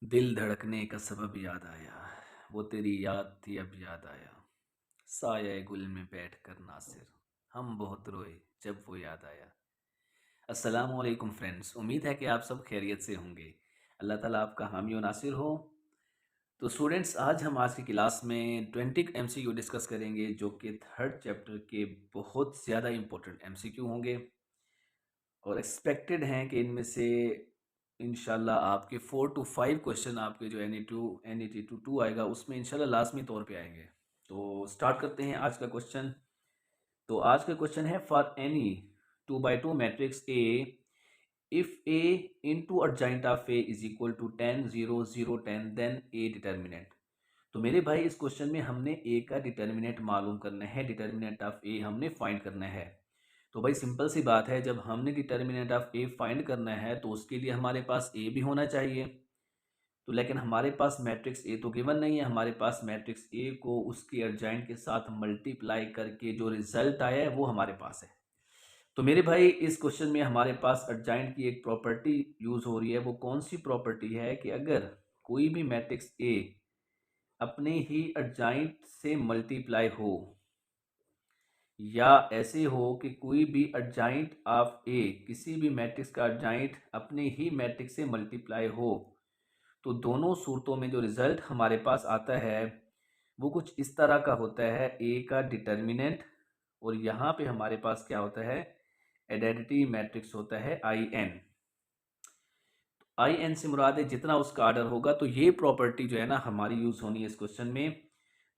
दिल धड़कने का सबब याद आया। वो तेरी याद थी अब याद आया। साये गुल में बैठ कर नासिर हम बहुत रोए जब वो याद आया। अस्सलाम वालेकुम फ्रेंड्स, उम्मीद है कि आप सब खैरियत से होंगे। अल्लाह ताला आपका हामी और नासिर हो। तो स्टूडेंट्स, आज हम आज की क्लास में 20 MCQ डिस्कस करेंगे जो कि थर्ड चैप्टर के बहुत ज़्यादा इंपॉर्टेंट MCQ होंगे और एक्सपेक्टेड हैं कि इनमें से इंशाल्लाह आपके 4 to 5 क्वेश्चन आपके जो NET 2 आएगा उसमें इंशाल्लाह लाजमी तौर पे आएंगे। तो स्टार्ट करते हैं आज का क्वेश्चन। तो आज का क्वेश्चन है for any 2 by 2 matrix A, if A into adjoint of A is equal to 10 0 0 10 then A determinant. तो मेरे भाई इस क्वेश्चन में हमने ए का डिटर्मिनेंट मालूम करना है, डिटर्मिनेंट ऑफ ए हमने फाइंड करना है। तो भाई सिंपल सी बात है, जब हमने डिटर्मिनेंट ऑफ ए फाइंड करना है तो उसके लिए हमारे पास ए भी होना चाहिए। तो लेकिन हमारे पास मैट्रिक्स ए तो गिवन नहीं है, हमारे पास मैट्रिक्स ए को उसके अर्जाइंट के साथ मल्टीप्लाई करके जो रिजल्ट आया है वो हमारे पास है। तो मेरे भाई इस क्वेश्चन में हमारे पास अर्जाइंट की एक प्रॉपर्टी यूज हो रही है। वो कौन सी प्रॉपर्टी है कि अगर कोई भी मैट्रिक्स ए अपने ही अर्जाइंट से मल्टीप्लाई हो, या ऐसे हो कि कोई भी अर्जाइंट ऑफ ए, किसी भी मैट्रिक्स का अर्जाइंट अपने ही मैट्रिक्स से मल्टीप्लाई हो, तो दोनों सूरतों में जो रिजल्ट हमारे पास आता है वो कुछ इस तरह का होता है। ए का डिटर्मिनेंट और यहाँ पे हमारे पास क्या होता है, आइडेंटिटी मैट्रिक्स होता है IN। IN से मुराद है जितना उसका आर्डर होगा। तो ये प्रॉपर्टी जो है ना हमारी यूज होनी है इस क्वेश्चन में।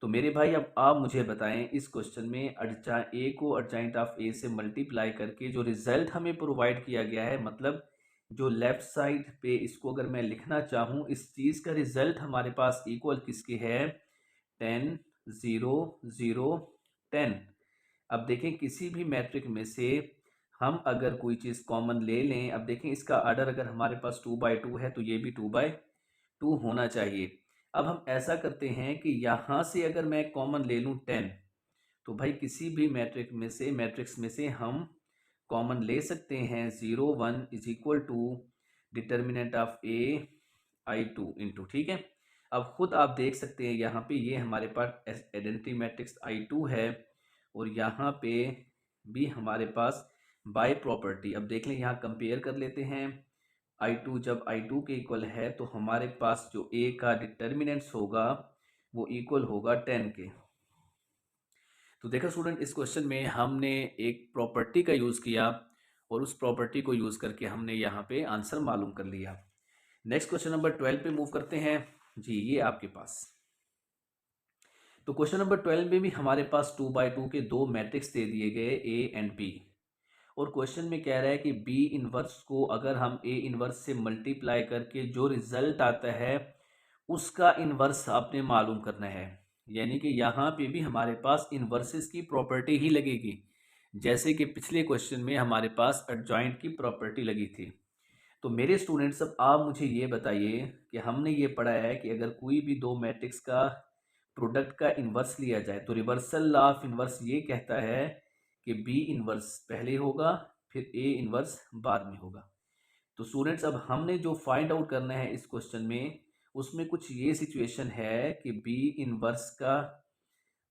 तो मेरे भाई अब आप मुझे बताएं, इस क्वेश्चन में अर्जा ए को अर्जाइंट ऑफ ए से मल्टीप्लाई करके जो रिजल्ट हमें प्रोवाइड किया गया है, मतलब जो लेफ्ट साइड पे इसको अगर मैं लिखना चाहूँ, इस चीज़ का रिजल्ट हमारे पास इक्वल किसके है, 10 0 0 10। अब देखें किसी भी मैट्रिक में से हम अगर कोई चीज़ कॉमन ले लें, अब देखें इसका आर्डर अगर हमारे पास 2 by 2 है तो ये भी 2 by 2 होना चाहिए। अब हम ऐसा करते हैं कि यहाँ से अगर मैं कॉमन ले लूँ 10, तो भाई किसी भी मैट्रिक्स में से हम कॉमन ले सकते हैं 0 1 is equal to determinant of A I2 into, ठीक है। अब खुद आप देख सकते हैं यहाँ पे ये हमारे पास आइडेंटिटी मैट्रिक्स I2 है और यहाँ पे भी हमारे पास बाय प्रॉपर्टी। अब देख लें, यहाँ कंपेयर कर लेते हैं। I2 जब I2 के इक्वल है तो हमारे पास जो A का डिटर्मिनेंट्स होगा वो इक्वल होगा 10 के। तो देखा स्टूडेंट, इस क्वेश्चन में हमने एक प्रॉपर्टी का यूज़ किया और उस प्रॉपर्टी को यूज़ करके हमने यहाँ पे आंसर मालूम कर लिया। नेक्स्ट क्वेश्चन नंबर 12 पे मूव करते हैं जी। ये आपके पास तो क्वेश्चन नंबर 12 में भी हमारे पास 2 by 2 के दो मैट्रिक्स दे दिए गए A एंड B, और क्वेश्चन में कह रहा है कि B इनवर्स को अगर हम A इनवर्स से मल्टीप्लाई करके जो रिजल्ट आता है उसका इनवर्स आपने मालूम करना है। यानी कि यहाँ पे भी हमारे पास इनवर्सेस की प्रॉपर्टी ही लगेगी, जैसे कि पिछले क्वेश्चन में हमारे पास एडजॉइंट की प्रॉपर्टी लगी थी। तो मेरे स्टूडेंट्स, अब आप मुझे ये बताइए कि हमने ये पढ़ा है कि अगर कोई भी दो मैट्रिक्स का प्रोडक्ट का इन्वर्स लिया जाए तो रिवर्सल लॉ ऑफ इन्वर्स ये कहता है कि बी इन्वर्स पहले होगा फिर ए इन्वर्स बाद में होगा। तो स्टूडेंट्स, अब हमने जो फाइंड आउट करना है इस क्वेश्चन में, उसमें कुछ ये सिचुएशन है कि बी इन्वर्स का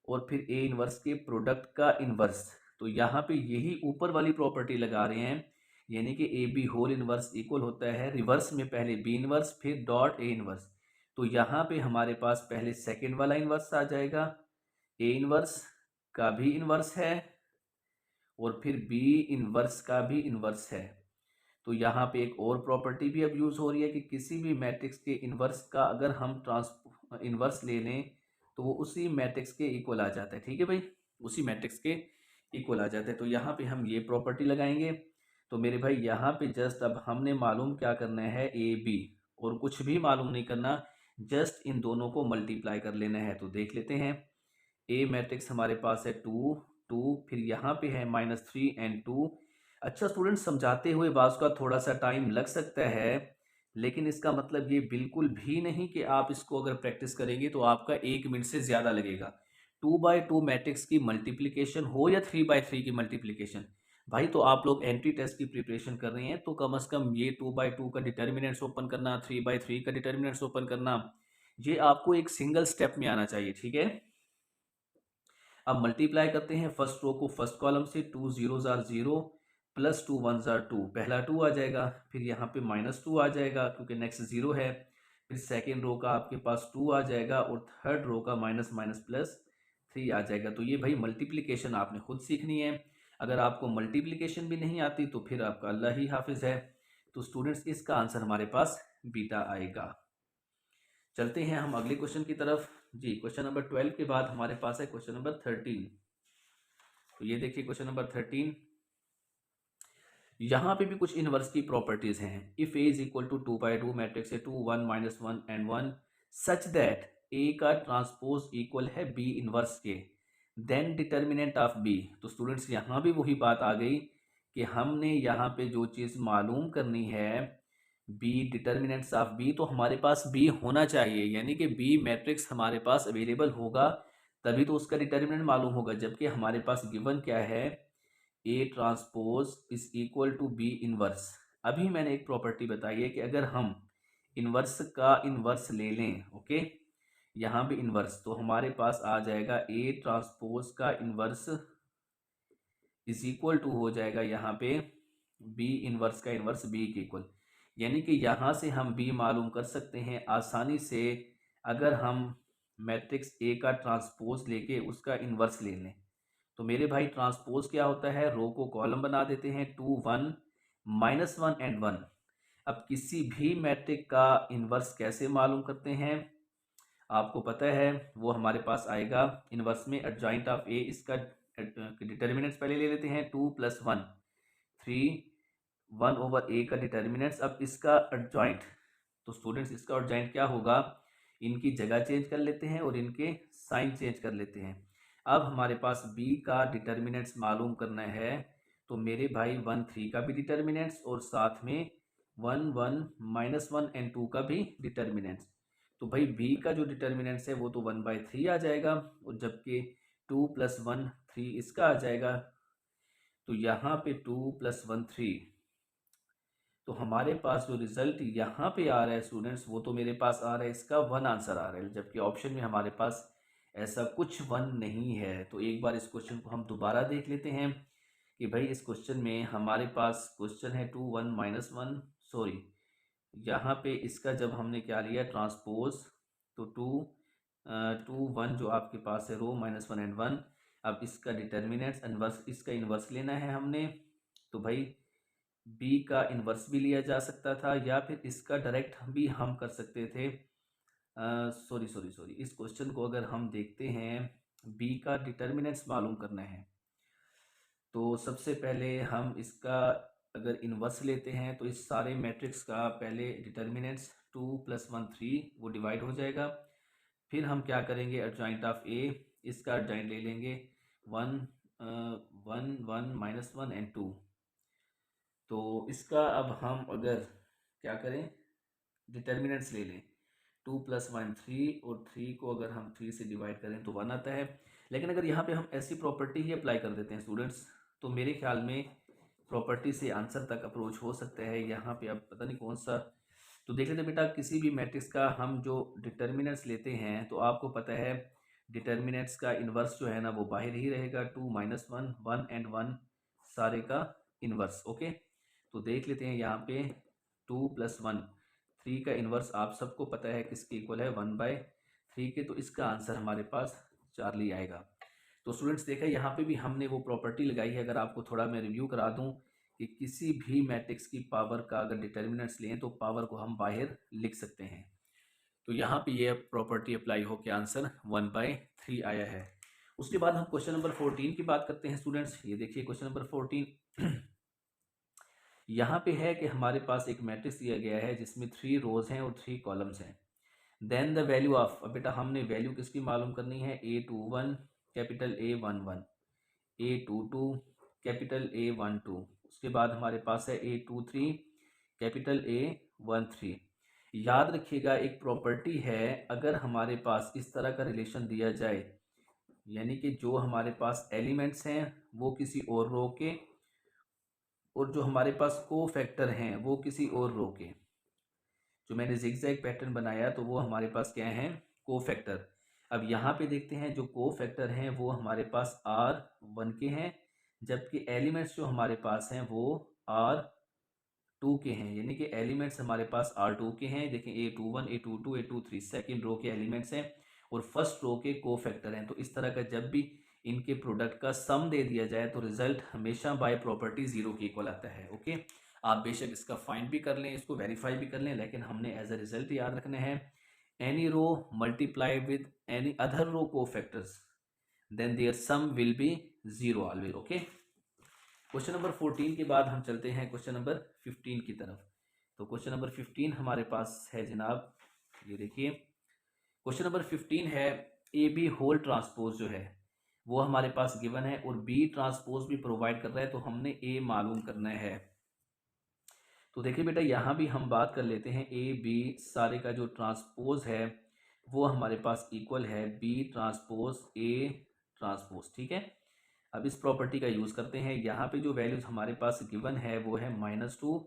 और फिर ए इन्वर्स के प्रोडक्ट का इन्वर्स। तो यहाँ पे यही ऊपर वाली प्रॉपर्टी लगा रहे हैं, यानी कि A B whole inverse equal होता है रिवर्स में पहले बी इन्वर्स फिर डॉट ए इन्वर्स। तो यहाँ पे हमारे पास पहले सेकेंड वाला इन्वर्स आ जाएगा, ए इन्वर्स का भी इन्वर्स है और फिर बी इन्वर्स का भी इन्वर्स है। तो यहाँ पे एक और प्रॉपर्टी भी अब यूज़ हो रही है कि किसी भी मैट्रिक्स के इन्वर्स का अगर हम इन्वर्स ले लें तो वो उसी मैट्रिक्स के इक्वल आ जाता है। ठीक है भाई, उसी मैट्रिक्स के इक्वल आ जाता है। तो यहाँ पे हम ये प्रॉपर्टी लगाएंगे। तो मेरे भाई यहाँ पे जस्ट अब हमने मालूम क्या करना है, ए बी, और कुछ भी मालूम नहीं करना, जस्ट इन दोनों को मल्टीप्लाई कर लेना है। तो देख लेते हैं, ए मैट्रिक्स हमारे पास है 2 2, फिर यहाँ पे है -3 एंड 2। अच्छा स्टूडेंट, समझाते हुए बात का थोड़ा सा टाइम लग सकता है, लेकिन इसका मतलब ये बिल्कुल भी नहीं कि आप इसको अगर प्रैक्टिस करेंगे तो आपका 1 मिनट से ज़्यादा लगेगा। 2 by 2 मैट्रिक्स की मल्टीप्लिकेशन हो या 3 by 3 की मल्टीप्लिकेशन, भाई तो आप लोग एंट्री टेस्ट की प्रिपरेशन कर रहे हैं तो कम से कम ये 2/2 का डिटर्मिनेंट्स ओपन करना, 3/3 का डिटर्मिनेंट्स ओपन करना, ये आपको एक सिंगल स्टेप में आना चाहिए, ठीक है। अब मल्टीप्लाई करते हैं फर्स्ट रो को फर्स्ट कॉलम से, 2 जीरो जार जीरो प्लस 2 वन जार टू, पहला 2 आ जाएगा, फिर यहाँ पे -2 आ जाएगा क्योंकि नेक्स्ट 0 है, फिर सेकेंड रो का आपके पास 2 आ जाएगा और थर्ड रो का माइनस माइनस प्लस 3 आ जाएगा। तो ये भाई मल्टीप्लिकेशन आपने खुद सीखनी है। अगर आपको मल्टीप्लिकेशन भी नहीं आती तो फिर आपका अल्लाह ही हाफिज है। तो स्टूडेंट्स इसका आंसर हमारे पास बीटा आएगा। चलते हैं हम अगले क्वेश्चन की तरफ। जी, क्वेश्चन नंबर 12 के बाद हमारे पास है क्वेश्चन नंबर 13। तो ये देखिए क्वेश्चन नंबर 13, यहाँ पे भी कुछ इनवर्स की प्रॉपर्टीज हैं। If A is equal to 2/2 matrix है 2 1 -1 एंड 1 सच दैट ए का ट्रांसपोज इक्वल है बी इनवर्स के, देन डिटर्मिनेंट ऑफ बी। तो स्टूडेंट्स यहाँ भी वही बात आ गई कि हमने यहाँ पे जो चीज़ मालूम करनी है बी डिटर्मिनेंट्स ऑफ बी, तो हमारे पास बी होना चाहिए, यानी कि बी मैट्रिक्स हमारे पास अवेलेबल होगा तभी तो उसका डिटर्मिनेंट मालूम होगा। जबकि हमारे पास गिवन क्या है, A transpose is equal to B inverse. अभी मैंने एक प्रॉपर्टी बताई है कि अगर हम इनवर्स का इनवर्स ले लें, ओके, यहाँ भी इनवर्स, तो हमारे पास आ जाएगा ए ट्रांसपोज का इनवर्स इज इक्वल टू हो जाएगा यहाँ पे बी इनवर्स का इनवर्स बी के इक्वल। यानी कि यहाँ से हम बी मालूम कर सकते हैं आसानी से अगर हम मैट्रिक्स ए का ट्रांसपोज लेके उसका इनवर्स ले लें। तो मेरे भाई ट्रांसपोज क्या होता है, रो को कॉलम बना देते हैं, 2 1 -1 एंड 1। अब किसी भी मैट्रिक का इनवर्स कैसे मालूम करते हैं आपको पता है, वो हमारे पास आएगा इनवर्स में एडजॉइंट ऑफ ए, इसका डिटर्मिनेंट्स पहले ले लेते हैं, 2 + 1 3 1/a का डिटर्मिनेंट्स। अब इसका एडजॉइंट, तो स्टूडेंट्स इसका एडजॉइंट क्या होगा, इनकी जगह चेंज कर लेते हैं और इनके साइन चेंज कर लेते हैं। अब हमारे पास b का डिटर्मिनेंट्स मालूम करना है, तो मेरे भाई 1 3 का भी डिटर्मिनेंट्स और साथ में 1 1 -1 एंड 2 का भी डिटर्मिनेंट्स। तो भाई b का जो डिटर्मिनेंट्स है वो तो 1/3 आ जाएगा, और जबकि 2 + 1 3 इसका आ जाएगा। तो यहाँ पे 2 + 1 3, तो हमारे पास जो रिजल्ट यहाँ पे आ रहा है स्टूडेंट्स, वो तो मेरे पास आ रहा है इसका 1 आंसर आ रहा है, जबकि ऑप्शन में हमारे पास ऐसा कुछ 1 नहीं है। तो एक बार इस क्वेश्चन को हम दोबारा देख लेते हैं कि भाई इस क्वेश्चन में हमारे पास क्वेश्चन है 2 1 -1, सॉरी यहाँ पे इसका जब हमने क्या लिया ट्रांसपोज, तो 2 1 जो आपके पास है रो -1 एंड 1। अब इसका डिटर्मिनेंट्स इनवर्स, इसका इन्वर्स लेना है हमने, तो भाई बी का इन्वर्स भी लिया जा सकता था या फिर इसका डायरेक्ट भी हम कर सकते थे। सॉरी सॉरी सॉरी, इस क्वेश्चन को अगर हम देखते हैं, बी का डिटर्मिनेंट्स मालूम करना है, तो सबसे पहले हम इसका अगर इन्वर्स लेते हैं तो इस सारे मैट्रिक्स का पहले डिटर्मिनेंट्स 2 + 1 3 वो डिवाइड हो जाएगा। फिर हम क्या करेंगे, एडजॉइंट ऑफ ए, इसका एडजॉइंट ले लेंगे 1 1 1 -1 एंड 2। तो इसका अब हम अगर क्या करें, डिटर्मिनेंट्स ले लें, 2 + 1 3 और 3 को अगर हम 3 से डिवाइड करें तो 1 आता है। लेकिन अगर यहाँ पे हम ऐसी प्रॉपर्टी ही अप्लाई कर देते हैं स्टूडेंट्स, तो मेरे ख्याल में प्रॉपर्टी से आंसर तक अप्रोच हो सकता है। यहाँ पे अब पता नहीं कौन सा, तो देख लेते बेटा, किसी भी मैट्रिक्स का हम जो डिटर्मिनेंट्स लेते हैं तो आपको पता है डिटर्मिनेंट्स का इन्वर्स जो है ना वो बाहर ही रहेगा, 2 -1 1 एंड 1 सारे का इन्वर्स, ओके। तो देख लेते हैं यहाँ पे 2 + 1 3 का इन्वर्स आप सबको पता है किसके इक्वल है, 1/3 के, तो इसका आंसर हमारे पास चार्ली आएगा। तो स्टूडेंट्स देखा यहाँ पे भी हमने वो प्रॉपर्टी लगाई है। अगर आपको थोड़ा मैं रिव्यू करा दूँ कि किसी भी मैट्रिक्स की पावर का अगर डिटर्मिनेंट्स लें तो पावर को हम बाहर लिख सकते हैं। तो यहाँ पे ये प्रॉपर्टी अप्लाई हो के आंसर 1/3 आया है। उसके बाद हम क्वेश्चन नंबर 14 की बात करते हैं स्टूडेंट्स। ये देखिए क्वेश्चन नंबर 14 यहाँ पे है कि हमारे पास एक मैट्रिक्स दिया गया है जिसमें 3 रोज हैं और 3 कॉलम्स हैं। देन द वैल्यू ऑफ, अब बेटा हमने वैल्यू किसकी मालूम करनी है, A21 capital A11 A22 capital A12, उसके बाद हमारे पास है A23 कैपिटल A13। याद रखिएगा एक प्रॉपर्टी है, अगर हमारे पास इस तरह का रिलेशन दिया जाए, यानी कि जो हमारे पास एलिमेंट्स हैं वो किसी और रो के और जो हमारे पास को फैक्टर हैं वो किसी और रो के, जो मैंने जिगजैग पैटर्न बनाया तो वो हमारे पास क्या है, को फैक्टर। अब यहाँ पे देखते हैं जो को फैक्टर हैं वो हमारे पास R1 के हैं, जबकि एलिमेंट्स जो हमारे पास हैं वो R2 के हैं, यानी कि एलिमेंट्स हमारे पास R2 के हैं। देखें A21 A22 A23 second row के एलिमेंट्स हैं और फर्स्ट रो के को फैक्टर हैं। तो इस तरह का जब भी इनके प्रोडक्ट का सम दे दिया जाए तो रिजल्ट हमेशा बाय प्रॉपर्टी जीरो के इक्वल आता है। ओके, आप बेशक इसका फाइंड भी कर लें, इसको वेरीफाई भी कर लें, लेकिन हमने एज अ रिजल्ट याद रखना है any row multiply with any other row cofactors then their sum will be zero always. Okay, question number 14 के बाद हम चलते हैं क्वेश्चन नंबर 15 की तरफ। तो क्वेश्चन नंबर 15 हमारे पास है जनाब, ये देखिए क्वेश्चन नंबर 15 है ए बी होल ट्रांसपोज जो है वो हमारे पास गिवन है और बी ट्रांसपोज भी प्रोवाइड कर रहा है, तो हमने ए मालूम करना है। तो देखिए बेटा यहाँ भी हम बात कर लेते हैं ए बी सारे का जो ट्रांसपोज है वो हमारे पास इक्वल है बी ट्रांसपोज ए ट्रांसपोज। ठीक है, अब इस प्रॉपर्टी का यूज़ करते हैं। यहाँ पे जो वैल्यूज हमारे पास गिवन है वो है -2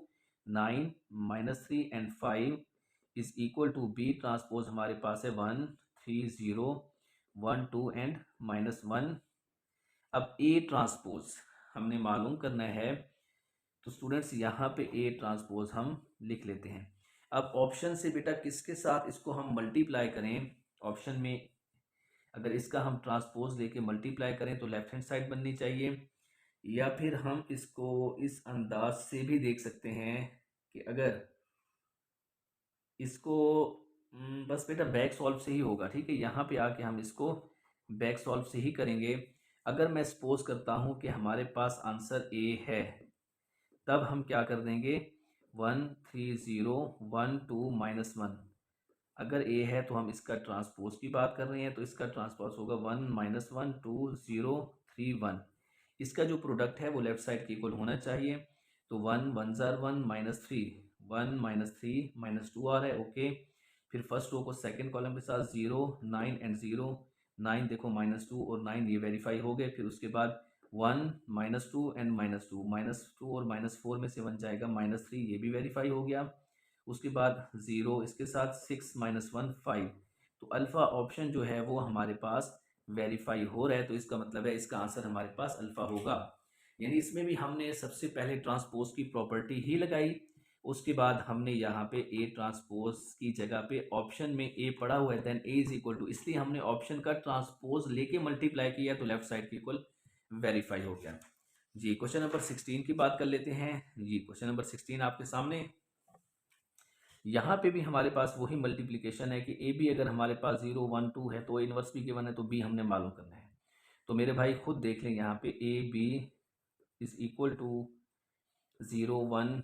9 -3 and 5 is equal to B transpose हमारे पास है 1 3 0 1 2 एंड -1। अब ए ट्रांसपोज हमने मालूम करना है, तो स्टूडेंट्स यहाँ पे ए ट्रांसपोज हम लिख लेते हैं। अब ऑप्शन से बेटा किसके साथ इसको हम मल्टीप्लाई करें, ऑप्शन में अगर इसका हम ट्रांसपोज लेके मल्टीप्लाई करें तो लेफ्ट हैंड साइड बननी चाहिए, या फिर हम इसको इस अंदाज से भी देख सकते हैं कि अगर इसको बस बेटा बैक सॉल्व से ही होगा। ठीक है, यहाँ पे आके हम इसको बैक सॉल्व से ही करेंगे। अगर मैं सपोज करता हूँ कि हमारे पास आंसर ए है, तब हम क्या कर देंगे 1 3 0 1 2 -1। अगर ए है तो हम इसका ट्रांसपोज की बात कर रहे हैं, तो इसका ट्रांसपोज होगा 1 -1 2 0 3 1। इसका जो प्रोडक्ट है वो लेफ्ट साइड के इक्वल होना चाहिए, तो 1 1 जार 1 -3 1 -3 -2 आ रहा है। ओके, फिर फर्स्ट रो को सेकंड कॉलम के साथ 0 9 एंड 0 9 देखो -2 और 9 ये वेरीफाई हो गए। फिर उसके बाद 1 -2 एंड -2 और -4 में से 1 जाएगा -3, ये भी वेरीफाई हो गया। उसके बाद 0 इसके साथ 6 -1 5। तो अल्फ़ा ऑप्शन जो है वो हमारे पास वेरीफाई हो रहा है, तो इसका मतलब है इसका आंसर हमारे पास अल्फ़ा होगा। यानी इसमें भी हमने सबसे पहले ट्रांसपोज की प्रॉपर्टी ही लगाई, उसके बाद हमने यहाँ पे ए ट्रांसपोज की जगह पे ऑप्शन में ए पड़ा हुआ है, then A is equal to, इसलिए हमने ऑप्शन का ट्रांसपोज लेके मल्टीप्लाई किया तो लेफ्ट साइड के इक्वल वेरीफाई हो गया। जी, क्वेश्चन नंबर 16 की बात कर लेते हैं। जी, क्वेश्चन नंबर 16 आपके सामने। यहाँ पे भी हमारे पास वही मल्टीप्लिकेशन है कि ए बी अगर हमारे पास 0 1 2 है तो इनवर्स भी गिवन है, तो बी हमने मालूम करना है। तो मेरे भाई खुद देख लें, यहाँ पे A B is equal to 0 1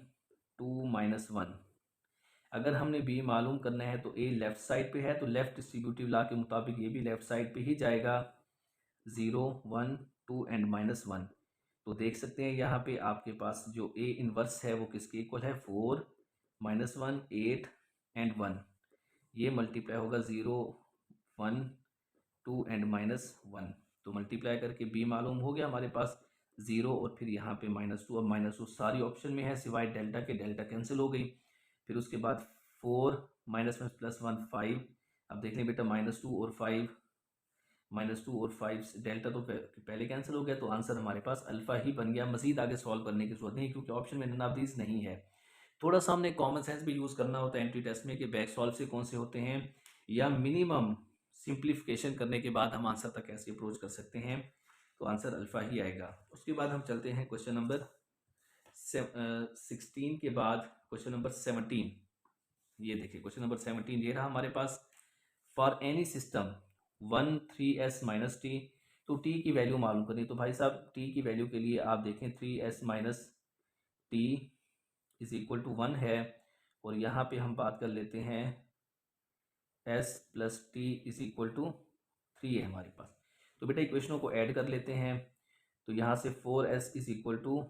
2 -1। अगर हमने बी मालूम करना है तो ए लेफ्ट साइड पे है, तो लेफ्ट डिस्ट्रीब्यूटिव लॉ के मुताबिक ये भी लेफ्ट साइड पे ही जाएगा 0 1 2 एंड -1। तो देख सकते हैं यहाँ पे आपके पास जो ए इनवर्स है वो किसके इक्वल है 4 -1 8 एंड 1। ये मल्टीप्लाई होगा 0 1 2 एंड -1। तो मल्टीप्लाई करके बी मालूम हो गया हमारे पास 0 और फिर यहाँ पे -2। अब -2 सारी ऑप्शन में है सिवाय डेल्टा के, डेल्टा कैंसिल हो गई। फिर उसके बाद 4 -1 +1 5। अब देख लें बेटा -2 और 5 -2 और 5 डेल्टा तो पहले कैंसिल हो गया, तो आंसर हमारे पास अल्फ़ा ही बन गया। मजीद आगे सॉल्व करने की जरूरत नहीं क्योंकि ऑप्शन में नन ऑफ दीज नहीं है। थोड़ा सा हमने कॉमन सेंस भी यूज़ करना होता है एंट्री टेस्ट में कि बैक सॉल्व से कौन से होते हैं, या मिनिमम सिंप्लीफिकेशन करने के बाद हम आंसर तक कैसे अप्रोच कर सकते हैं, तो आंसर अल्फ़ा ही आएगा। उसके बाद हम चलते हैं क्वेश्चन नंबर 16 के बाद क्वेश्चन नंबर 17। ये देखिए क्वेश्चन नंबर 17 ये रहा हमारे पास। For any system 1 3s - t, तो t की वैल्यू मालूम करनी। तो भाई साहब t की वैल्यू के लिए आप देखें 3s - t is equal to 1 है, और यहाँ पे हम बात कर लेते हैं s + t is equal to 3 है हमारे पास। तो बेटा इक्वेशनों को ऐड कर लेते हैं। तो यहाँ से 4s is equal to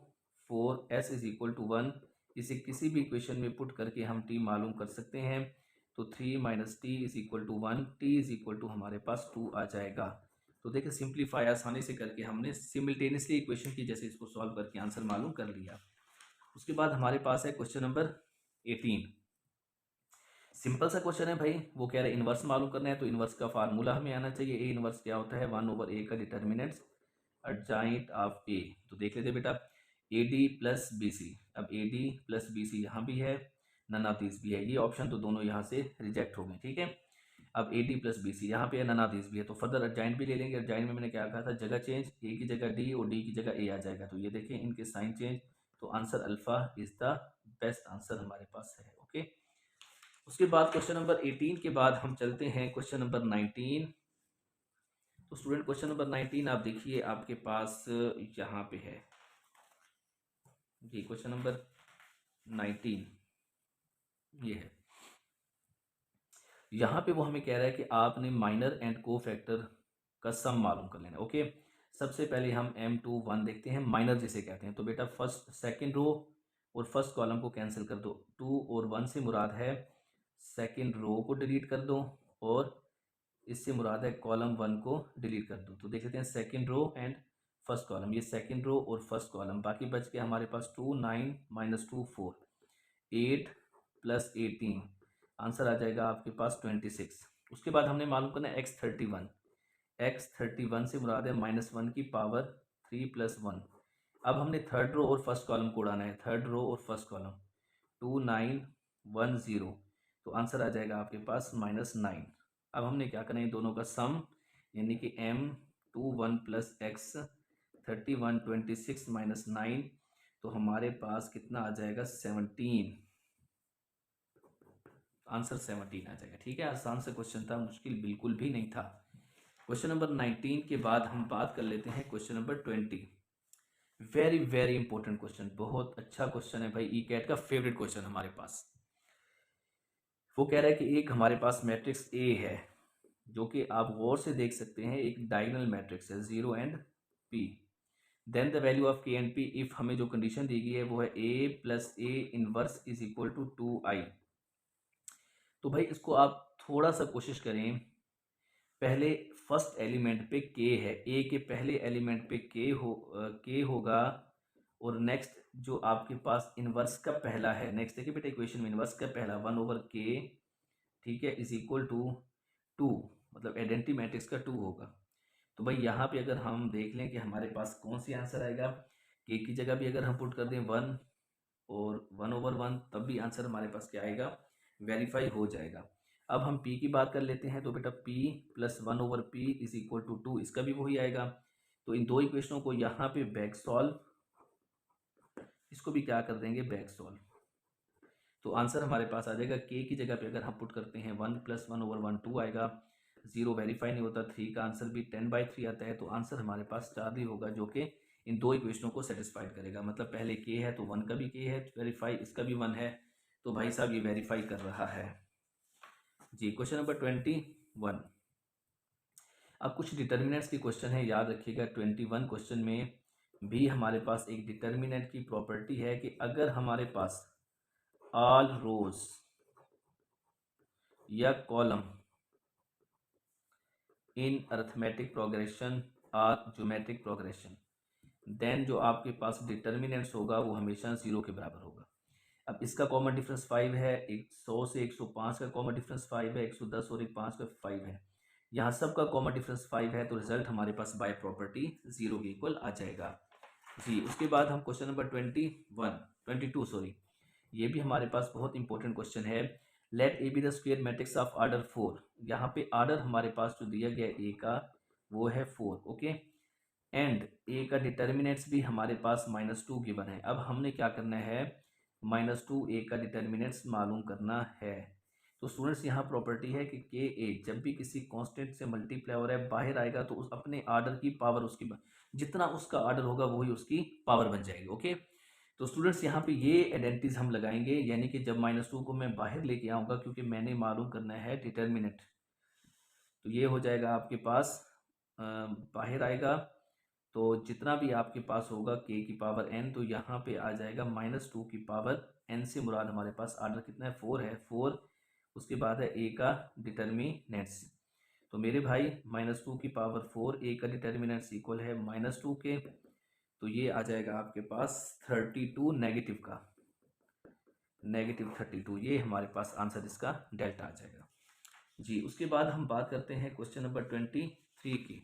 4s is equal to 1, इसे किसी भी इक्वेशन में पुट करके हम t मालूम कर सकते हैं। तो 3 - t is equal to 1, t is equal to हमारे पास 2 आ जाएगा। तो देखिए सिंप्लीफाई आसानी से करके हमने सिमिल्टेनियसली इक्वेशन की जैसे इसको सॉल्व करके आंसर मालूम कर लिया। उसके बाद हमारे पास है क्वेश्चन नंबर 18। सिंपल सा क्वेश्चन है भाई, वो कह रहे हैं इनवर्स मालूम करना है, तो इनवर्स का फार्मूला हमें आना चाहिए। ए इनवर्स क्या होता है, 1/a का डिटर्मिनेंट्स एडजॉइंट ऑफ ए। तो देख लेते बेटा, A D plus B C. अब A D plus B C यहाँ भी है, नन ऑफ दिस भी है, ये ऑप्शन तो दोनों यहाँ से रिजेक्ट हो गए, ठीक है। अब A D plus B C यहाँ पे है, नन ऑफ दिस भी है, तो फर्दर एडजॉइंट भी ले लेंगे। एडजॉइंट में मैंने क्या कहा था, जगह चेंज, ए की जगह डी और डी की जगह ए आ जाएगा। तो ये देखिए इनके साइन चेंज, तो answer alpha is the best answer हमारे पास है। ओके, उसके बाद क्वेश्चन नंबर 18 के बाद हम चलते हैं क्वेश्चन नंबर 19। तो स्टूडेंट क्वेश्चन नंबर 19 आप देखिए आपके पास यहाँ पे है जी, क्वेश्चन नंबर 19 ये है। यहाँ पे वो हमें कह रहा है कि आपने माइनर एंड को फैक्टर का सम मालूम कर लेना। ओके, सबसे पहले हम m2 1 देखते हैं, माइनर जिसे कहते हैं। तो बेटा फर्स्ट सेकंड रो और फर्स्ट कॉलम को कैंसिल कर दो, 2 और 1 से मुराद है सेकंड रो को डिलीट कर दो, और इससे मुराद है कॉलम 1 को डिलीट कर दो। तो देख लेते हैं second row and first column, ये सेकंड रो और फर्स्ट कॉलम। बाकी बच गया हमारे पास 2 9 -2 4 8 + 18, आंसर आ जाएगा आपके पास 26। उसके बाद हमने मालूम करना है x31। x31 से मुराद है -1 की पावर 3 + 1। अब हमने थर्ड रो और फर्स्ट कॉलम को उड़ाना है, थर्ड रो और फर्स्ट कॉलम, 2 9 1 0, तो आंसर आ जाएगा आपके पास -9। अब हमने क्या करना है, दोनों का सम, यानी कि m21 + x31 26 - 9, तो हमारे पास कितना आ जाएगा 17, आंसर 17 आ जाएगा। ठीक है, आसान से क्वेश्चन था, मुश्किल बिल्कुल भी नहीं था। क्वेश्चन नंबर 19 के बाद हम बात कर लेते हैं question number 20। Very very important question, बहुत अच्छा क्वेश्चन है भाई, ई कैट का फेवरेट क्वेश्चन हमारे पास। वो कह रहा है कि एक हमारे पास मैट्रिक्स ए है, जो कि आप गौर से देख सकते हैं एक डायगोनल मैट्रिक्स है, 0 and p। Then the value of k and p, if हमें जो कंडीशन दी गई है वो है a + a inverse is equal to 2i। तो भाई इसको आप थोड़ा सा कोशिश करें, पहले फर्स्ट एलिमेंट पे k है, a के पहले एलिमेंट पे k होगा, और नेक्स्ट जो आपके पास इनवर्स का पहला है, नेक्स्ट देखिए बेटा इक्वेशन में इनवर्स का पहला 1/k, ठीक है, इज इक्वल टू 2, मतलब आइडेंटिटी मैट्रिक्स का 2 होगा। तो भाई यहाँ पे अगर हम देख लें कि हमारे पास कौन सी आंसर आएगा, के की जगह भी अगर हम पुट कर दें 1 और 1/1, तब भी आंसर हमारे पास क्या आएगा, वेरीफाई हो जाएगा। अब हम p की बात कर लेते हैं, तो बेटा p + 1/p is equal to 2, इसका भी वही आएगा। तो इन दो इक्वेशनों को यहाँ पे बैक सॉल्व, इसको भी क्या कर देंगे, बैक सॉल्व, तो आंसर हमारे पास आ जाएगा k की जगह पे अगर हम पुट करते हैं 1 + 1/1 2 आएगा, 0 वेरीफाई नहीं होता, 3 का आंसर भी 10/3 आता है, तो आंसर हमारे पास 4 ही होगा, जो कि इन दो इक्वेशनों को सेटिस्फाइड करेगा। मतलब पहले k है तो 1 का भी k है वेरीफाई, इसका भी 1 है, तो भाई साहब ये वेरीफाई कर रहा है जी। Question number 21। अब कुछ डिटर्मिनेंट्स की क्वेश्चन है, याद रखिएगा। 21 क्वेश्चन में भी हमारे पास एक डिटर्मिनेंट की प्रॉपर्टी है कि अगर हमारे पास ऑल रोज या कॉलम इन अरिथमेटिक प्रोग्रेशन और ज्योमेट्रिक प्रोग्रेशन, देन जो आपके पास डिटर्मिनेंट्स होगा वो हमेशा 0 के बराबर होगा। अब इसका कॉमन डिफरेंस 5 है, 100 से 105 का कॉमन डिफरेंस 5 है, 110 और 5 का 5 है, यहाँ सब का कॉमन डिफरेंस 5 है, तो रिजल्ट हमारे पास बाय प्रॉपर्टी 0 के इक्वल आ जाएगा जी। उसके बाद हम क्वेश्चन नंबर 22 सॉरी, ये भी हमारे पास बहुत इंपॉर्टेंट क्वेश्चन है। Let A B the square matrix of order 4। यहाँ पे ऑर्डर हमारे पास जो दिया गया ए का वो है 4, ओके, एंड ए का डिटर्मिनेंट्स भी हमारे पास -2 गिवन है। अब हमने क्या करना है, -2 ए का डिटर्मिनेंट्स मालूम करना है। तो स्टूडेंट्स यहाँ प्रॉपर्टी है कि के ए जब भी किसी कांस्टेंट से मल्टीप्लाई हो रहा है बाहर आएगा, तो उस अपने आर्डर की पावर उसकी, जितना उसका आर्डर होगा वही उसकी पावर बन जाएगी। ओके, तो स्टूडेंट्स यहाँ पे ये आइडेंटिटीज हम लगाएंगे, यानी कि जब -2 को मैं बाहर लेके आऊँगा, क्योंकि मैंने मालूम करना है डिटर्मिनेंट, तो ये हो जाएगा आपके पास बाहर आएगा, तो जितना भी आपके पास होगा k की पावर n, तो यहाँ पे आ जाएगा -2 की पावर n से मुराद हमारे पास आर्डर कितना है, 4 है, 4। उसके बाद है a का डिटर्मिनेंट्स, तो मेरे भाई -2 की पावर 4, a का डिटर्मिनेंट्स इक्वल है -2 के, तो ये आ जाएगा आपके पास 32 नेगेटिव का, -32, ये हमारे पास आंसर इसका डेल्टा आ जाएगा जी। उसके बाद हम बात करते हैं क्वेश्चन नंबर 23 की।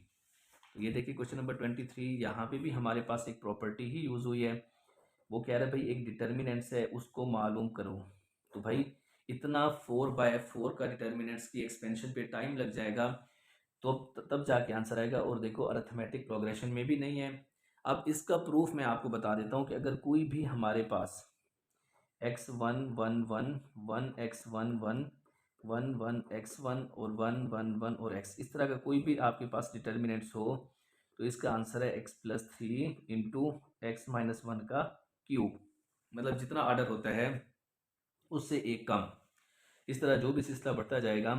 तो ये देखिए क्वेश्चन नंबर 23, यहाँ पे भी हमारे पास एक प्रॉपर्टी ही यूज़ हुई है। वो कह रहा है भाई एक डिटर्मिनेंट्स है उसको मालूम करो। तो भाई इतना 4/4 का डिटर्मिनेंट्स की एक्सपेंशन पे टाइम लग जाएगा, तो तब जाके आंसर आएगा। और देखो अरिथमेटिक प्रोग्रेशन में भी नहीं है। अब इसका प्रूफ मैं आपको बता देता हूँ कि अगर कोई भी हमारे पास x1 1 1 1 x1 1 1 1 x1 और 1 1 1 और x, इस तरह का कोई भी आपके पास डिटर्मिनेंट्स हो तो इसका आंसर है x+3 into x minus one का क्यूब। मतलब जितना ऑर्डर होता है उससे एक कम, इस तरह जो भी सिलसिला बढ़ता जाएगा।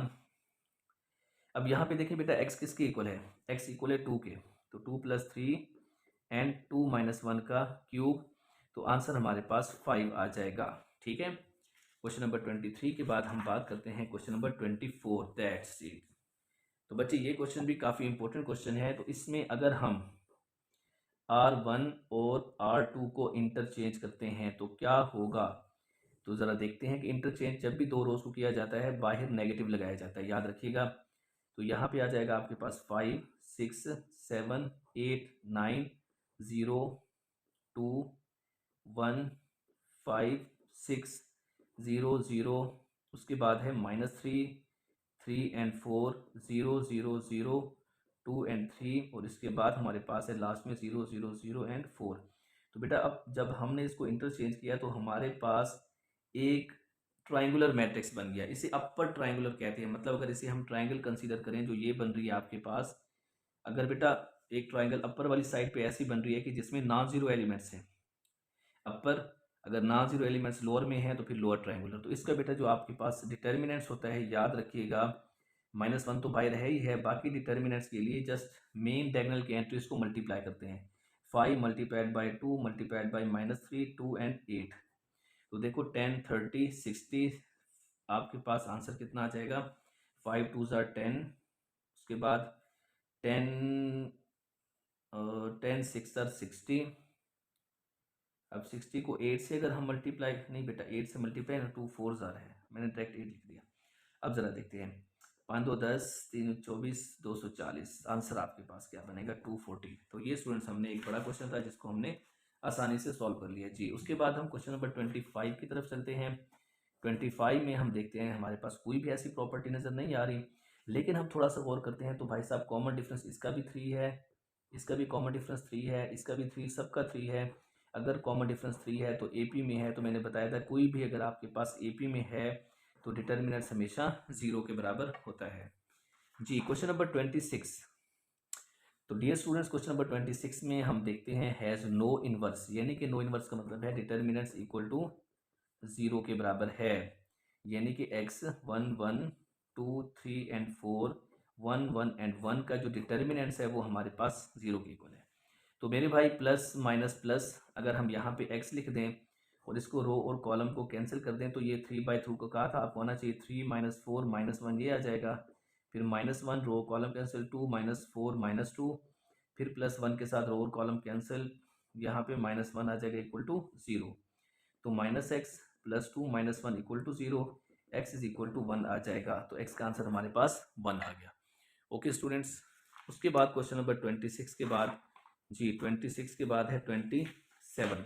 अब यहाँ पे देखिए बेटा x किसके इक्वल है, x इक्वल है 2 के, तो 2+3 एंड 2 - 1 का क्यूब, तो आंसर हमारे पास 5 आ जाएगा। ठीक है, क्वेश्चन नंबर 23 के बाद हम बात करते हैं क्वेश्चन नंबर 24, दैट्स इट। तो बच्चे ये क्वेश्चन भी काफ़ी इंपॉर्टेंट क्वेश्चन है। तो इसमें अगर हम R1 और R2 को इंटरचेंज करते हैं तो क्या होगा, तो ज़रा देखते हैं कि इंटरचेंज जब भी दो रोज को किया जाता है बाहर नेगेटिव लगाया जाता है, याद रखिएगा। तो यहाँ पे आ जाएगा आपके पास 5 6 7 8 9 0 2 1 5 6 0 0, उसके बाद है -3 3 एंड 4 0 0 0 2 एंड 3, और इसके बाद हमारे पास है लास्ट में 0 0 0 एंड 4। तो बेटा अब जब हमने इसको इंटरचेंज किया तो हमारे पास एक ट्राइंगुलर मैट्रिक्स बन गया। इसे अपर ट्राइंगुलर कहते हैं। मतलब अगर इसे हम ट्राइंगल कंसीडर करें जो ये बन रही है आपके पास, अगर बेटा एक ट्राइंगल अपर वाली साइड पे ऐसी बन रही है कि जिसमें नॉन जीरो एलिमेंट्स हैं अपर, अगर नॉन जीरो एलिमेंट्स लोअर में है तो फिर लोअर ट्राइंगुलर। तो इसका बेटा जो आपके पास डिटर्मिनेंट्स होता है याद रखिएगा, -1 तो बाहर है ही है, बाकी डिटर्मिनेंट्स के लिए जस्ट मेन डायगोनल के एंट्रीज को मल्टीप्लाई करते हैं। 5 × 2 × -3 2 एंड 8, तो देखो 10 30 60, आपके पास आंसर कितना आ जाएगा, 5 2 ज़ा 10, उसके बाद 10 10 6 ज़ा 60। अब 60 को 8 से अगर हम मल्टीप्लाई, नहीं बेटा 8 से मल्टीप्लाई ना, 2 4 ज़ा रहा है, मैंने डायरेक्ट 8 लिख दिया। अब ज़रा देखते हैं, 5 2 10 3 24 240, आंसर आपके पास क्या बनेगा 240। तो ये स्टूडेंट्स हमने एक बड़ा क्वेश्चन था जिसको हमने आसानी से सॉल्व कर लिया जी। उसके बाद हम क्वेश्चन नंबर 25 की तरफ चलते हैं। 25 में हम देखते हैं हमारे पास कोई भी ऐसी प्रॉपर्टी नज़र नहीं आ रही, लेकिन हम थोड़ा सा गौर करते हैं तो भाई साहब कॉमन डिफरेंस इसका भी 3 है, इसका भी कॉमन डिफरेंस 3 है, इसका भी 3, सबका 3 है। अगर कॉमन डिफरेंस 3 है तो एपी में है, तो मैंने बताया था कोई भी अगर आपके पास एपी में है तो डिटर्मिनेंट्स हमेशा 0 के बराबर होता है जी। क्वेश्चन नंबर 26, तो डियर स्टूडेंट्स क्वेश्चन नंबर 26 में हम देखते हैं हैज़ नो इनवर्स, यानी कि नो इनवर्स का मतलब है डिटर्मिनेंट्स इक्वल टू 0 के बराबर है, यानी कि x 1 1 2 3 एंड 4 1 1 एंड 1 का जो डिटर्मिनेंट्स है वो हमारे पास 0 के इक्वल है। तो मेरे भाई प्लस माइनस प्लस, अगर हम यहाँ पे x लिख दें और इसको रो और कॉलम को कैंसिल कर दें तो ये 3/2 को कहा था आपको आना चाहिए, 3 - 4 -1 ये आ जाएगा, फिर -1 रो कॉलम कैंसिल, 2 - 4 -2, फिर +1 के साथ रो और कॉलम कैंसिल, यहाँ पे -1 आ जाएगा इक्वल टू 0। तो -x + 2 - 1 equal to 0, x is equal to 1 आ जाएगा। तो x का आंसर हमारे पास 1 आ गया। ओके स्टूडेंट्स, उसके बाद क्वेश्चन नंबर 26 के बाद जी 26 के बाद है 27।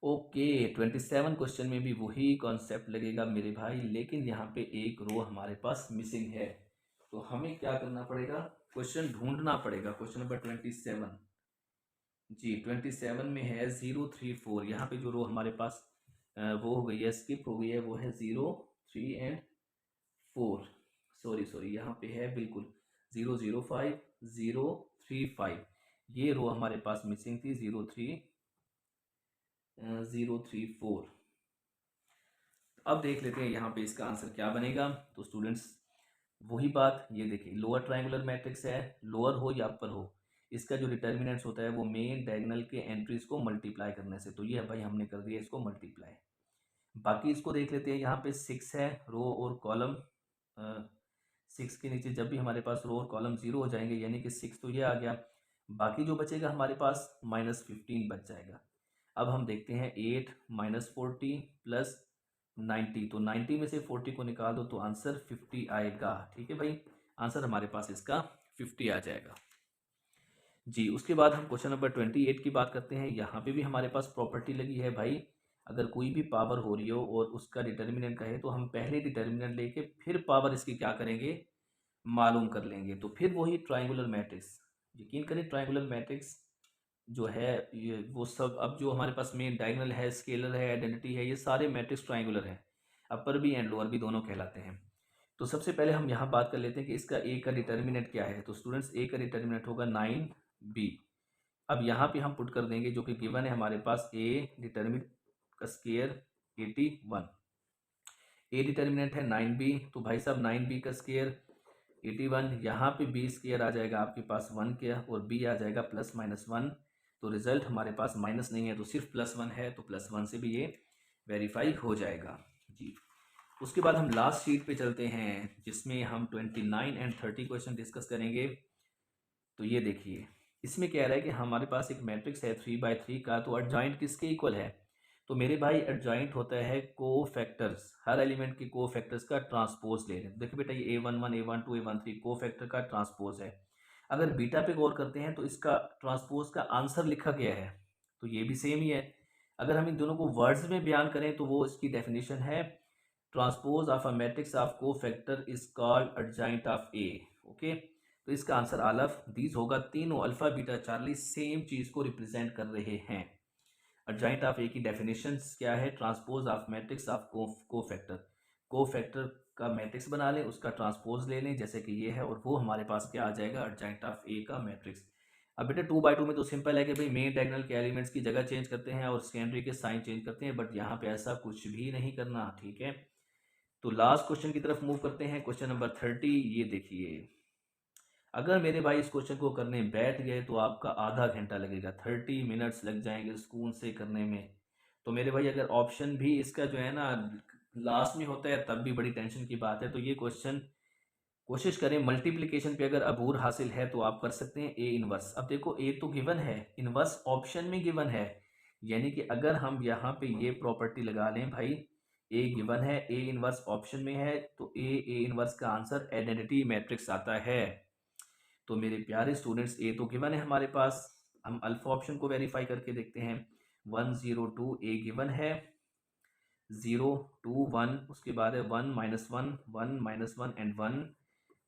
ओके 27 क्वेश्चन में भी वही कॉन्सेप्ट लगेगा मेरे भाई, लेकिन यहाँ पे एक रो हमारे पास मिसिंग है। तो हमें क्या करना पड़ेगा, क्वेश्चन ढूंढना पड़ेगा। क्वेश्चन नंबर 27 जी 27 में है 0 3 4, यहाँ पे जो रो हमारे पास वो हो गई है, स्किप हो गई है, वो है 0 3 एंड 4। सॉरी यहाँ पे है बिल्कुल 0 0 5 0 3 5, ये रो हमारे पास मिसिंग थी 0 3 0 3 4। अब देख लेते हैं यहाँ पे इसका आंसर क्या बनेगा। तो स्टूडेंट्स वही बात, ये देखिए लोअर ट्राइंगुलर मैट्रिक्स है, लोअर हो या अपर हो, इसका जो डिटर्मिनेंट्स होता है वो मेन डायगोनल के एंट्रीज को मल्टीप्लाई करने से, तो ये भाई हमने कर दिया इसको मल्टीप्लाई। बाकी इसको देख लेते हैं, यहाँ पे 6 है, रो और कॉलम 6 के नीचे जब भी हमारे पास रो और कॉलम 0 हो जाएंगे, यानी कि 6 तो ये आ गया, बाकी जो बचेगा हमारे पास -15 बच जाएगा। अब हम देखते हैं 8 -40 प्लस 90, तो 90 में से 40 को निकाल दो तो आंसर 50 आएगा। ठीक है भाई, आंसर हमारे पास इसका 50 आ जाएगा जी। उसके बाद हम क्वेश्चन नंबर 28 की बात करते हैं। यहाँ पे भी हमारे पास प्रॉपर्टी लगी है भाई, अगर कोई भी पावर हो रही हो और उसका डिटर्मिनेंट कहे तो हम पहले डिटर्मिनेंट लेके फिर पावर इसकी क्या करेंगे, मालूम कर लेंगे। तो फिर वही ट्राइंगुलर मैट्रिक्स, यकीन करें ट्राइंगुलर मैट्रिक्स जो है ये वो सब, अब जो हमारे पास मेन डायगोनल है, स्केलर है, आइडेंटिटी है, ये सारे मैट्रिक्स ट्राइंगुलर हैं। अपर भी एंड लोअर भी दोनों कहलाते हैं। तो सबसे पहले हम यहाँ बात कर लेते हैं कि इसका ए का डिटर्मिनेंट क्या है। तो स्टूडेंट्स ए का डिटर्मिनेंट होगा 9b। अब यहाँ पे हम पुट कर देंगे जो कि गिवन है हमारे पास, ए डिटर्मिनेंट का स्केयर 81। ए डिटर्मिनेंट है 9b, तो भाई साहब 9b का स्केयर 81, यहाँ पे बी स्केयर आ जाएगा आपके पास 1 के और बी आ जाएगा +-1। तो रिजल्ट हमारे पास माइनस नहीं है तो सिर्फ +1 है, तो +1 से भी ये वेरीफाई हो जाएगा जी। उसके बाद हम लास्ट शीट पे चलते हैं जिसमें हम 29 एंड 30 क्वेश्चन डिस्कस करेंगे। तो ये देखिए, इसमें कह रहा है कि हमारे पास एक मैट्रिक्स है 3/3 का, तो एडजॉइंट किसके इक्वल है। तो मेरे भाई एडजॉइंट होता है कोफैक्टर्स, हर एलिमेंट के कोफैक्टर्स का ट्रांसपोज ले लें। देखिए बेटा ये A11 A12 A13 कोफैक्टर का ट्रांसपोज है। अगर बीटा पे गौर करते हैं तो इसका ट्रांसपोज का आंसर लिखा गया है, तो ये भी सेम ही है। अगर हम इन दोनों को वर्ड्स में बयान करें तो वो इसकी डेफिनेशन है, transpose of a matrix of cofactor is called adjoint of A. Okay, तो इसका आंसर ऑल ऑफ दीज होगा। तीनों अल्फा बीटा चार्ली सेम चीज को रिप्रेजेंट कर रहे हैं। एडजॉइंट ऑफ ए की डेफिनेशन क्या है, transpose of matrix of cofactor. Cofactor का मैट्रिक्स बना लें, उसका ट्रांसपोज ले लें जैसे कि ये है, और वो हमारे पास क्या आ जाएगा, एडजॉइंट ऑफ ए का मैट्रिक्स। अब बेटा 2/2 में तो सिंपल है कि भाई मेन डायगोनल के एलिमेंट्स की जगह चेंज करते हैं और सेकेंडरी के साइन चेंज करते हैं, बट यहाँ पे ऐसा कुछ भी नहीं करना। ठीक है, तो लास्ट क्वेश्चन की तरफ मूव करते हैं, क्वेश्चन नंबर 30। ये देखिए, अगर मेरे भाई इस क्वेश्चन को करने बैठ गए तो आपका आधा घंटा लगेगा, 30 मिनट्स लग जाएंगे सुकून से करने में। तो मेरे भाई अगर ऑप्शन भी इसका जो है ना लास्ट में होता है तब भी बड़ी टेंशन की बात है। तो ये क्वेश्चन कोशिश करें, मल्टीप्लिकेशन पे अगर अबूर हासिल है तो आप कर सकते हैं ए इनवर्स। अब देखो ए तो गिवन है, इनवर्स ऑप्शन में गिवन है, यानी कि अगर हम यहाँ पे ये प्रॉपर्टी लगा लें भाई, ए गिवन है, ए इनवर्स ऑप्शन में है, तो ए इनवर्स का आंसर आइडेंटिटी मैट्रिक्स आता है। तो मेरे प्यारे स्टूडेंट्स ए तो गिवन है हमारे पास, हम अल्फा ऑप्शन को वेरीफाई करके देखते हैं। 102 ए गिवन है, 0 2 1, उसके बाद है 1 -1 1 -1 एंड 1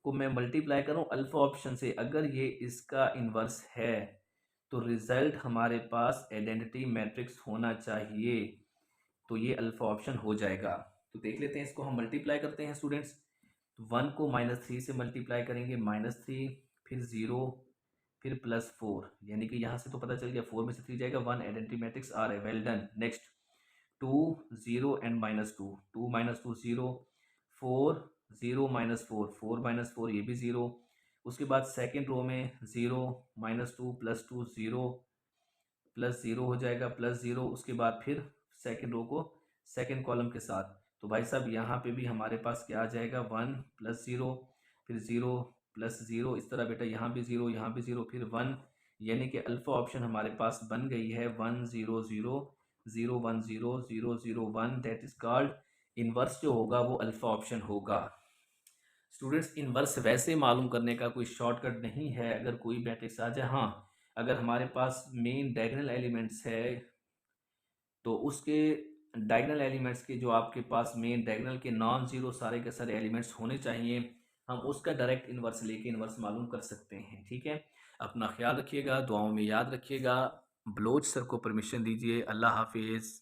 को मैं मल्टीप्लाई करूं अल्फा ऑप्शन से, अगर ये इसका इन्वर्स है तो रिजल्ट हमारे पास आइडेंटिटी मैट्रिक्स होना चाहिए, तो ये अल्फा ऑप्शन हो जाएगा। तो देख लेते हैं, इसको हम मल्टीप्लाई करते हैं स्टूडेंट्स। 1 को -3 से मल्टीप्लाई करेंगे, -3 फिर 0 फिर +4, यानी कि यहाँ से तो पता चल गया 4 में से 3 जाएगा, 1 आइडेंटिटी मैट्रिक्स आ रहा है, वेल डन। नेक्स्ट 2 0 एंड -2, 2 -2 0, 4 0 -4 4 -4 ये भी 0। उसके बाद सेकेंड रो में 0 -2 +2 0 +0 हो जाएगा, +0। उसके बाद फिर सेकेंड रो को सेकेंड कॉलम के साथ, तो भाई साहब यहाँ पे भी हमारे पास क्या आ जाएगा, 1 +0 फिर 0 +0, इस तरह बेटा यहाँ भी 0 यहाँ भी 0 फिर 1, यानी कि अल्फा ऑप्शन हमारे पास बन गई है 1 0 0 0 1 0 0 0 1, दैट इज कॉल्ड इनवर्स। जो होगा वो अल्फा ऑप्शन होगा। स्टूडेंट्स इनवर्स वैसे मालूम करने का कोई शॉर्टकट नहीं है, अगर कोई मैट्रिक्स आ जाए, हाँ अगर हमारे पास मेन डायगोनल एलिमेंट्स है तो उसके डायगोनल एलिमेंट्स के जो आपके पास मेन डायगोनल के नॉन जीरो सारे के सारे एलिमेंट्स होने चाहिए, हम उसका डायरेक्ट इन्वर्स लेके इन्वर्स मालूम कर सकते हैं। ठीक है, अपना ख्याल रखिएगा, दुआओं में याद रखिएगा। बलोच सर को परमिशन दीजिए। अल्लाह हाफिज़।